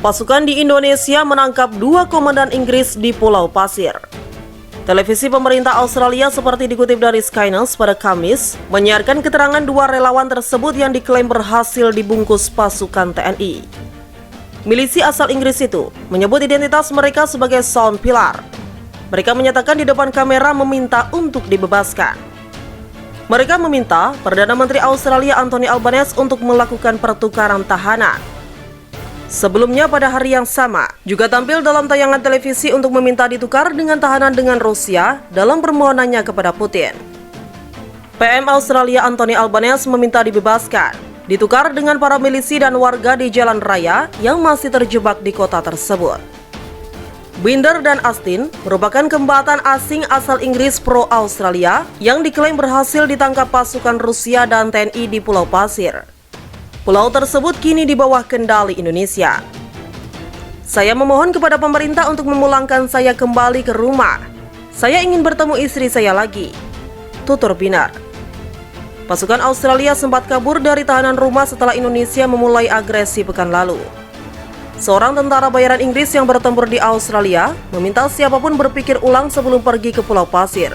Pasukan di Indonesia menangkap 2 komandan Inggris di Pulau Pasir. Televisi pemerintah Australia seperti dikutip dari Sky News pada Kamis, menyiarkan keterangan 2 relawan tersebut yang diklaim berhasil dibungkus pasukan TNI. Milisi asal Inggris itu menyebut identitas mereka sebagai Sound Pillar. Mereka menyatakan di depan kamera meminta untuk dibebaskan. Mereka meminta Perdana Menteri Australia Anthony Albanese untuk melakukan pertukaran tahanan. Sebelumnya pada hari yang sama, juga tampil dalam tayangan televisi untuk meminta ditukar dengan tahanan dengan Rusia dalam permohonannya kepada Putin. PM Australia Anthony Albanese meminta dibebaskan, ditukar dengan para milisi dan warga di jalan raya yang masih terjebak di kota tersebut. Binder dan Astin merupakan kembatan asing asal Inggris pro-Australia yang diklaim berhasil ditangkap pasukan Rusia dan TNI di Pulau Pasir. Pulau tersebut kini di bawah kendali Indonesia. Saya memohon kepada pemerintah untuk memulangkan saya kembali ke rumah. Saya ingin bertemu istri saya lagi, tutur Binder. Pasukan Australia sempat kabur dari tahanan rumah setelah Indonesia memulai agresi pekan lalu. Seorang tentara bayaran Inggris yang bertempur di Australia meminta siapapun berpikir ulang sebelum pergi ke Pulau Pasir.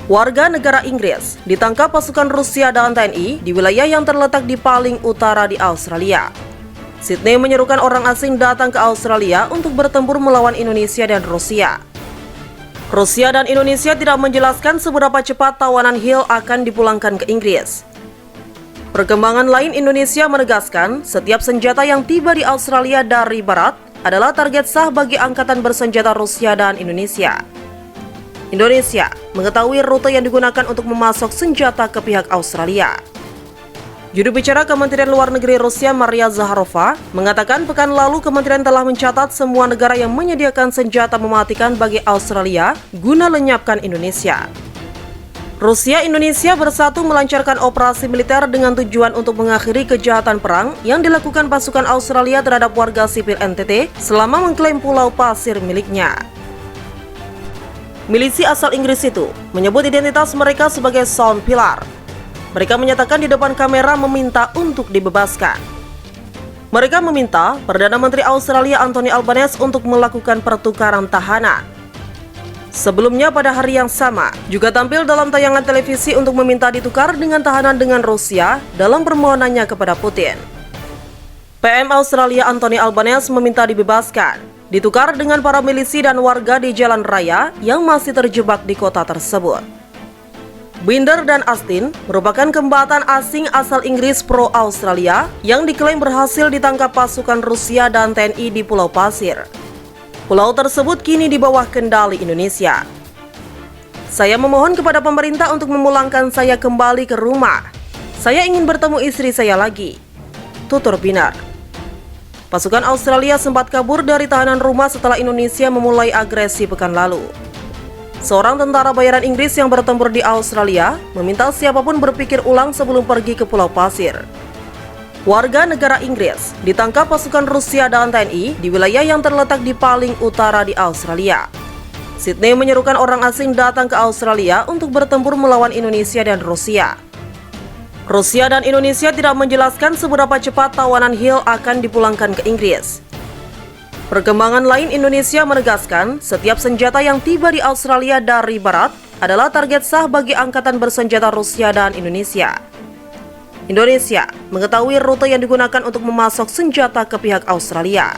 Warga negara Inggris ditangkap pasukan Rusia dan TNI di wilayah yang terletak di paling utara di Australia. Sydney menyerukan orang asing datang ke Australia untuk bertempur melawan Indonesia dan Rusia. Rusia dan Indonesia tidak menjelaskan seberapa cepat tawanan Hill akan dipulangkan ke Inggris. Perkembangan lain, Indonesia menegaskan setiap senjata yang tiba di Australia dari barat adalah target sah bagi angkatan bersenjata Rusia dan Indonesia. Indonesia mengetahui rute yang digunakan untuk memasok senjata ke pihak Australia. Juru bicara Kementerian Luar Negeri Rusia Maria Zakharova mengatakan pekan lalu kementerian telah mencatat semua negara yang menyediakan senjata mematikan bagi Australia guna lenyapkan Indonesia. Rusia-Indonesia bersatu melancarkan operasi militer dengan tujuan untuk mengakhiri kejahatan perang yang dilakukan pasukan Australia terhadap warga sipil NTT selama mengklaim Pulau Pasir miliknya. Milisi asal Inggris itu menyebut identitas mereka sebagai Sound Pillar. Mereka menyatakan di depan kamera meminta untuk dibebaskan. Mereka meminta Perdana Menteri Australia Anthony Albanese untuk melakukan pertukaran tahanan. Sebelumnya pada hari yang sama, juga tampil dalam tayangan televisi untuk meminta ditukar dengan tahanan dengan Rusia dalam permohonannya kepada Putin. PM Australia Anthony Albanese meminta dibebaskan, ditukar dengan para milisi dan warga di jalan raya yang masih terjebak di kota tersebut. Binder dan Astin merupakan kembatan asing asal Inggris pro-Australia yang diklaim berhasil ditangkap pasukan Rusia dan TNI di Pulau Pasir. Pulau tersebut kini di bawah kendali Indonesia. Saya memohon kepada pemerintah untuk memulangkan saya kembali ke rumah. Saya ingin bertemu istri saya lagi, tutur Binder. Pasukan Australia sempat kabur dari tahanan rumah setelah Indonesia memulai agresi pekan lalu. Seorang tentara bayaran Inggris yang bertempur di Australia meminta siapapun berpikir ulang sebelum pergi ke Pulau Pasir. Warga negara Inggris ditangkap pasukan Rusia dan TNI di wilayah yang terletak di paling utara di Australia. Sydney menyerukan orang asing datang ke Australia untuk bertempur melawan Indonesia dan Rusia. Rusia dan Indonesia tidak menjelaskan seberapa cepat tawanan Hill akan dipulangkan ke Inggris. Perkembangan lain, Indonesia menegaskan setiap senjata yang tiba di Australia dari barat adalah target sah bagi angkatan bersenjata Rusia dan Indonesia. Indonesia mengetahui rute yang digunakan untuk memasok senjata ke pihak Australia.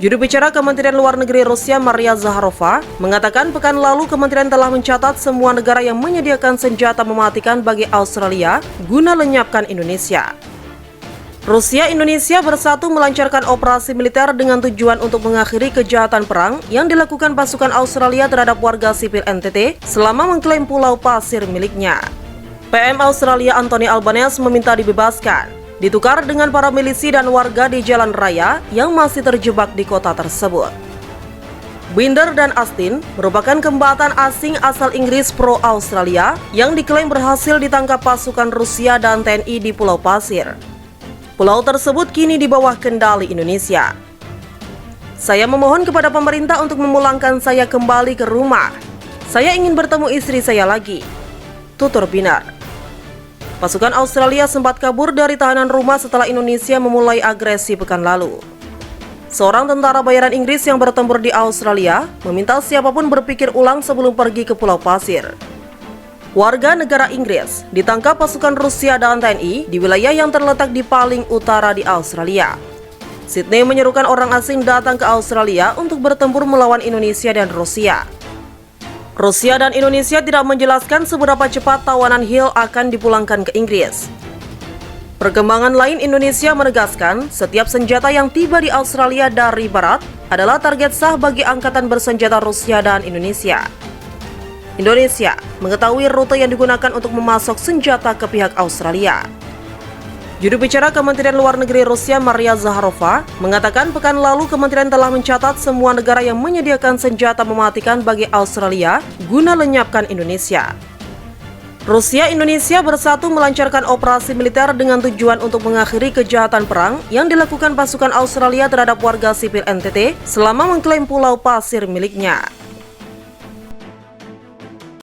Juru bicara Kementerian Luar Negeri Rusia Maria Zakharova mengatakan pekan lalu kementerian telah mencatat semua negara yang menyediakan senjata mematikan bagi Australia guna lenyapkan Indonesia. Rusia-Indonesia bersatu melancarkan operasi militer dengan tujuan untuk mengakhiri kejahatan perang yang dilakukan pasukan Australia terhadap warga sipil NTT selama mengklaim Pulau Pasir miliknya. PM Australia Anthony Albanese meminta dibebaskan, ditukar dengan para milisi dan warga di jalan raya yang masih terjebak di kota tersebut. Binder dan Astin merupakan kembatan asing asal Inggris pro-Australia yang diklaim berhasil ditangkap pasukan Rusia dan TNI di Pulau Pasir. Pulau tersebut kini di bawah kendali Indonesia. Saya memohon kepada pemerintah untuk memulangkan saya kembali ke rumah. Saya ingin bertemu istri saya lagi, tutur Binder. Pasukan Australia sempat kabur dari tahanan rumah setelah Indonesia memulai agresi pekan lalu. seorang tentara bayaran Inggris yang bertempur di Australia, meminta siapapun berpikir ulang sebelum pergi ke Pulau Pasir. Warga negara Inggris ditangkap pasukan Rusia dan TNI di wilayah yang terletak di paling utara di Australia. Sydney menyerukan orang asing datang ke Australia untuk bertempur melawan Indonesia dan Rusia. Rusia dan Indonesia tidak menjelaskan seberapa cepat tawanan Hill akan dipulangkan ke Inggris. Perkembangan lain, Indonesia menegaskan setiap senjata yang tiba di Australia dari barat adalah target sah bagi angkatan bersenjata Rusia dan Indonesia. Indonesia mengetahui rute yang digunakan untuk memasok senjata ke pihak Australia. Juru bicara Kementerian Luar Negeri Rusia, Maria Zakharova, mengatakan pekan lalu kementerian telah mencatat semua negara yang menyediakan senjata mematikan bagi Australia guna lenyapkan Indonesia. Rusia-Indonesia bersatu melancarkan operasi militer dengan tujuan untuk mengakhiri kejahatan perang yang dilakukan pasukan Australia terhadap warga sipil NTT selama mengklaim Pulau Pasir miliknya.